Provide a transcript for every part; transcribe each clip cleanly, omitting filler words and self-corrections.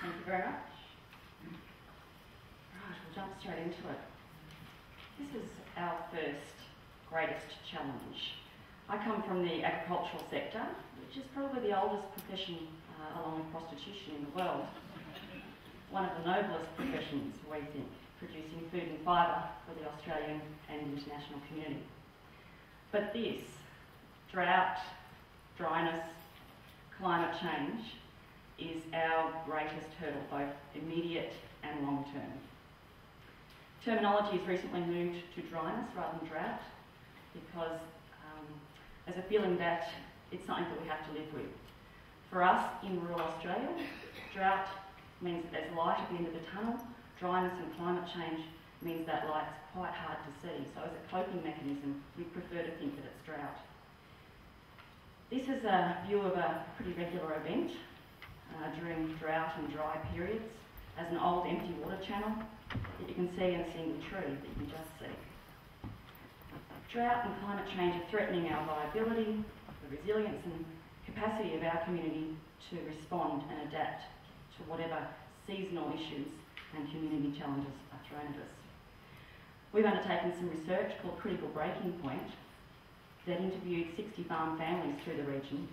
Thank you very much. Right, we'll jump straight into it. This is our first greatest challenge. I come from the agricultural sector, which is probably the oldest profession along with prostitution in the world. One of the noblest professions, we think, producing food and fibre for the Australian and international community. But this, drought, dryness, climate change, is our greatest hurdle, both immediate and long term. Terminology has recently moved to dryness rather than drought because there's a feeling that it's something that we have to live with. For us in rural Australia, drought means that there's light at the end of the tunnel. Dryness and climate change means that light's quite hard to see. So as a coping mechanism, we prefer to think that it's drought. This is a view of a pretty regular event during drought and dry periods as an old empty water channel that you can see in a single tree that you can just see. Drought and climate change are threatening our viability, the resilience and capacity of our community to respond and adapt to whatever seasonal issues and community challenges are thrown at us. We've undertaken some research called Critical Breaking Point that interviewed 60 farm families through the region.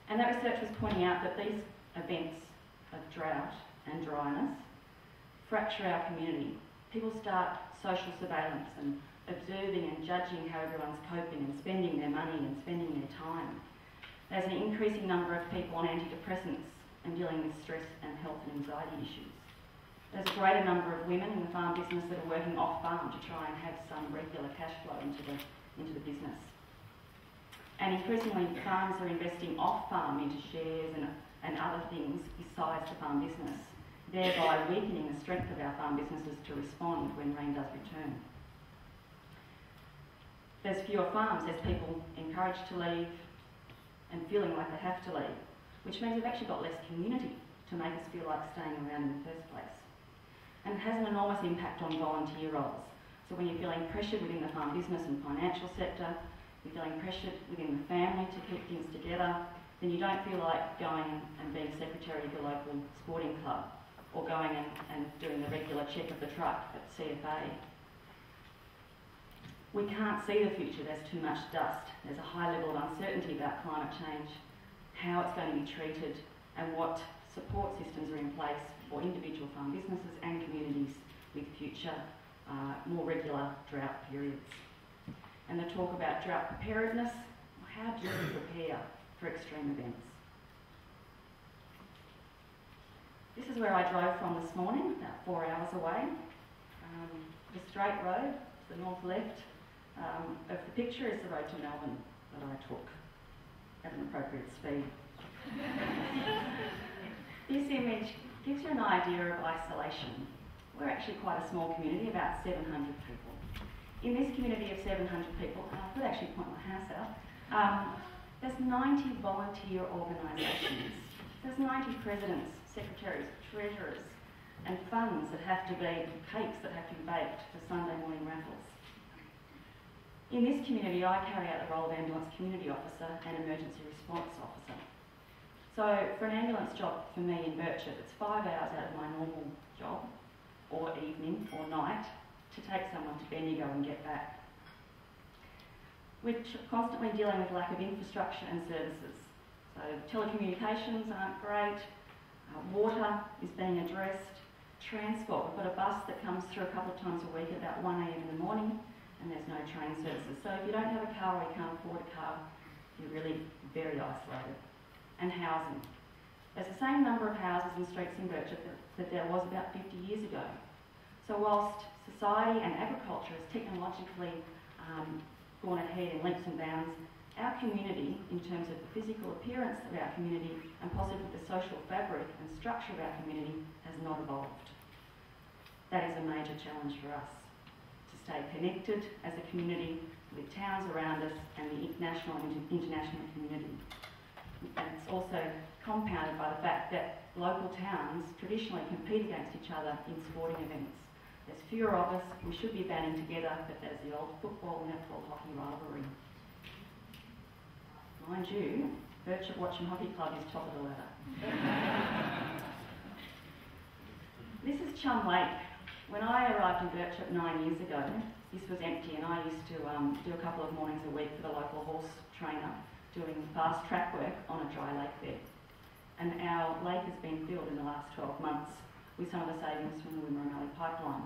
And that research was pointing out that these events of drought and dryness fracture our community. People start social surveillance and observing and judging how everyone's coping and spending their money and spending their time. There's an increasing number of people on antidepressants and dealing with stress and health and anxiety issues. There's a greater number of women in the farm business that are working off-farm to try and have some regular cash flow into the business. And increasingly, farms are investing off-farm into shares and other things besides the farm business, thereby weakening the strength of our farm businesses to respond when rain does return. There's fewer farms, there's people encouraged to leave and feeling like they have to leave, which means we've actually got less community to make us feel like staying around in the first place. And it has an enormous impact on volunteer roles. So when you're feeling pressured within the farm business and financial sector, you're feeling pressured within the family to keep things together, then you don't feel like going and being secretary of your local sporting club or going and doing the regular check of the truck at CFA. We can't see the future, there's too much dust. There's a high level of uncertainty about climate change, how it's going to be treated, and what support systems are in place for individual farm businesses and communities with future, more regular drought periods. And the talk about drought preparedness, how do you prepare for extreme events? This is where I drove from this morning, about 4 hours away. The straight road to the north left of the picture is the road to Melbourne that I took at an appropriate speed. This image gives you an idea of isolation. We're actually quite a small community, about 700 people. In this community of 700 people, and I could actually point my house out, there's 90 volunteer organisations. There's 90 presidents, secretaries, treasurers, and funds that have to be, cakes that have to be baked for Sunday morning raffles. In this community, I carry out the role of ambulance community officer and emergency response officer. So for an ambulance job for me in Birchip, it's 5 hours out of my normal job, or evening or night, to take someone to Bendigo and get back. We're constantly dealing with lack of infrastructure and services. So telecommunications aren't great, water is being addressed, transport, we've got a bus that comes through a couple of times a week at about 1 a.m. in the morning, and there's no train services. So if you don't have a car or you can't afford a car, you're really very isolated. And housing. There's the same number of houses and streets in Birchip that there was about 50 years ago. So whilst society and agriculture has technologically gone ahead in leaps and bounds, our community, in terms of the physical appearance of our community and possibly the social fabric and structure of our community, has not evolved. That is a major challenge for us, to stay connected as a community with towns around us and the national and international community. And it's also compounded by the fact that local towns traditionally compete against each other in sporting events. There's fewer of us, we should be banding together, but there's the old football, netball, hockey rivalry. Mind you, Birchip Watching Hockey Club is top of the ladder. Chum Lake. When I arrived in Birchip 9 years ago, this was empty, and I used to do a couple of mornings a week for the local horse trainer doing fast track work on a dry lake bed. And our lake has been filled in the last 12 months with some of the savings from the Wimmera Valley pipeline.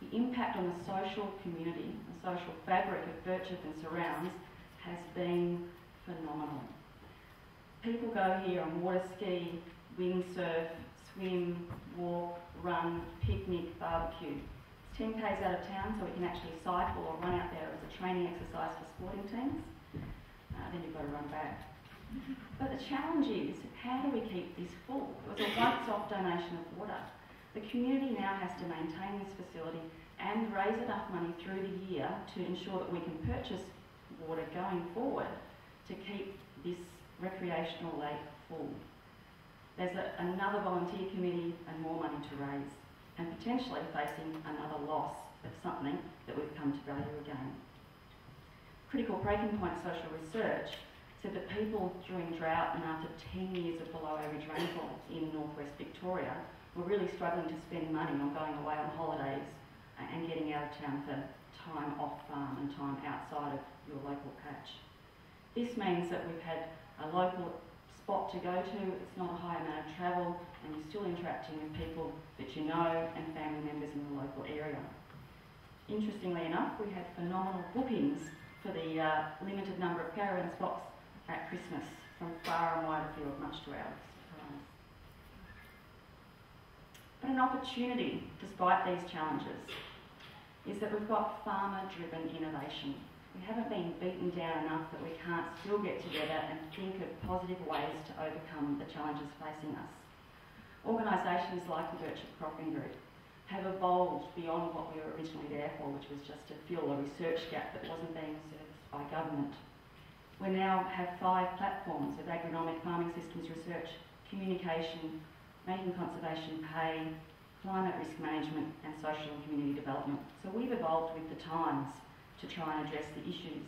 The impact on the social community, the social fabric of Birchip and surrounds has been phenomenal. People go here on water ski, windsurf, swim, walk, run, picnic, barbecue. It's 10 k's out of town, so we can actually cycle or run out there as a training exercise for sporting teams. Then you've got to run back. But the challenge is, how do we keep this full? It was a once-off donation of water. The community now has to maintain this facility and raise enough money through the year to ensure that we can purchase water going forward to keep this recreational lake full. There's another volunteer committee and more money to raise, and potentially facing another loss of something that we've come to value again. Critical Breaking Point social research said that people during drought and after 10 years of below average rainfall in northwest Victoria were really struggling to spend money on going away on holidays and getting out of town for time off farm and time outside of your local patch. This means that we've had a local spot to go to, it's not a high amount of travel, and you're still interacting with people that you know and family members in the local area. Interestingly enough, we had phenomenal bookings for the limited number of caravan spots at Christmas from far and wide afield, much to our surprise. But an opportunity, despite these challenges, is that we've got farmer-driven innovation. We haven't been beaten down enough that we can't still get together and think of positive ways to overcome the challenges facing us. Organisations like the Birchip Cropping Group have evolved beyond what we were originally there for, which was just to fill a research gap that wasn't being serviced by government. We now have 5 platforms of agronomic farming systems research, communication, making conservation pay, climate risk management and social and community development. So we've evolved with the times to try and address the issues.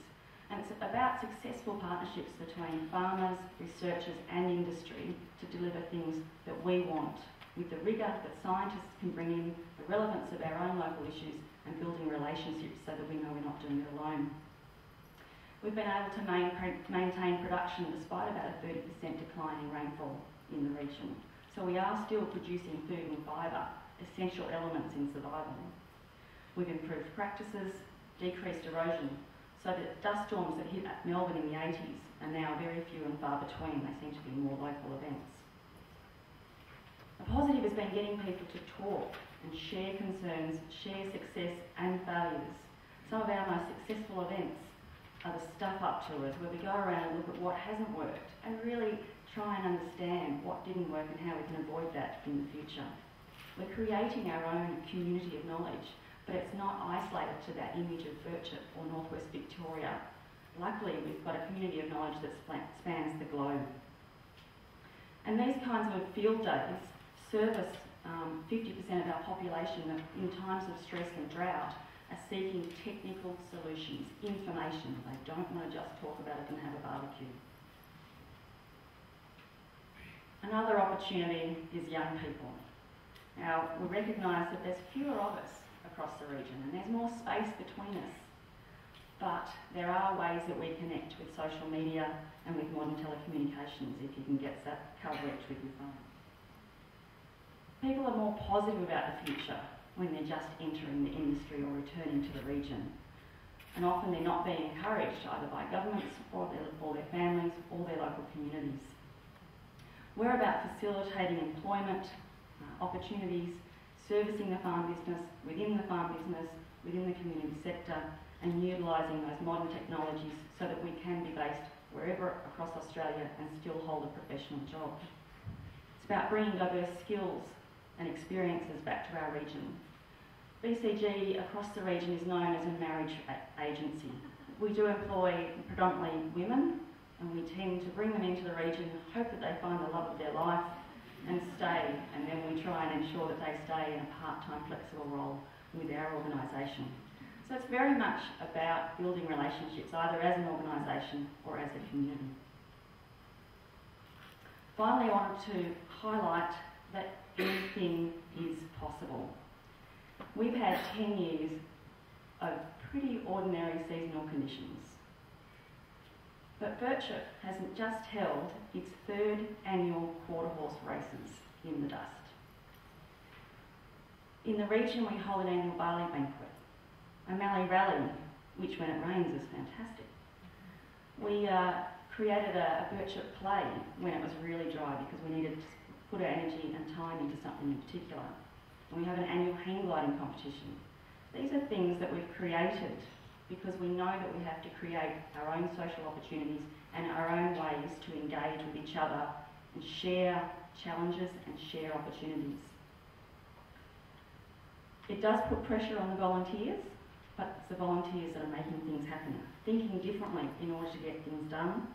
And it's about successful partnerships between farmers, researchers and industry to deliver things that we want, with the rigour that scientists can bring in, the relevance of our own local issues and building relationships so that we know we're not doing it alone. We've been able to maintain production despite about a 30% decline in rainfall in the region. So we are still producing food and fibre, essential elements in survival. We've improved practices, decreased erosion, so that dust storms that hit Melbourne in the 80s are now very few and far between. They seem to be more local events. A positive has been getting people to talk and share concerns, share success and failures. Some of our most successful events are the stuff up tours, where we go around and look at what hasn't worked and really try and understand what didn't work and how we can avoid that in the future. We're creating our own community of knowledge, but it's not isolated to that image of Birchip or northwest Victoria. Luckily, we've got a community of knowledge that spans the globe. And these kinds of field days service 50% of our population that in times of stress and drought are seeking technical solutions, information. They don't want to just talk about it and have a barbecue. Another opportunity is young people. Now, we recognise that there's fewer of us across the region and there's more space between us. But there are ways that we connect with social media and with modern telecommunications if you can get that coverage with your phone. People are more positive about the future when they're just entering the industry or returning to the region. And often they're not being encouraged either by governments or their families or their local communities. We're about facilitating employment, opportunities, servicing the farm business, within the community sector, and utilising those modern technologies so that we can be based wherever across Australia and still hold a professional job. It's about bringing diverse skills and experiences back to our region. BCG across the region is known as a marriage agency. We do employ predominantly women, and we tend to bring them into the region, hope that they find the love of their life and stay, and then we try and ensure that they stay in a part-time flexible role with our organisation. So it's very much about building relationships either as an organisation or as a community. Finally, I wanted to highlight that anything is possible. We've had 10 years of pretty ordinary seasonal conditions. But Birchip has just held its 3rd annual quarter horse races in the dust. In the region we hold an annual barley banquet, a mallee rally, which when it rains is fantastic. We created a Birchip play when it was really dry because we needed to put our energy and time into something in particular. And we have an annual hang gliding competition. These are things that we've created because we know that we have to create our own social opportunities and our own ways to engage with each other and share challenges and share opportunities. It does put pressure on the volunteers, but it's the volunteers that are making things happen, thinking differently in order to get things done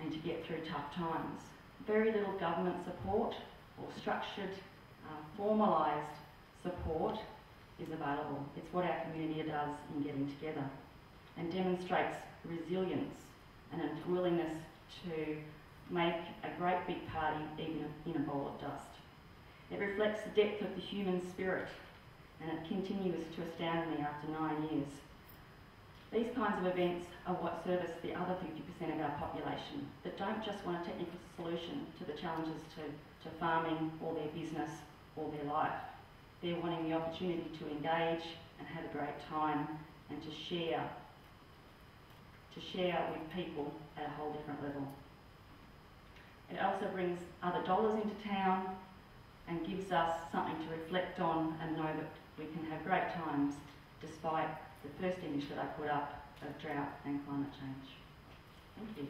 and to get through tough times. Very little government support or structured, formalised support is available. It's what our community does in getting together and demonstrates resilience and a willingness to make a great big party even in a bowl of dust. It reflects the depth of the human spirit and it continues to astound me after 9 years. These kinds of events are what service the other 50% of our population that don't just want a technical solution to the challenges to farming or their business or their life. They're wanting the opportunity to engage and have a great time and to share with people at a whole different level. It also brings other dollars into town and gives us something to reflect on and know that we can have great times despite the first image that I put up of drought and climate change. Thank you.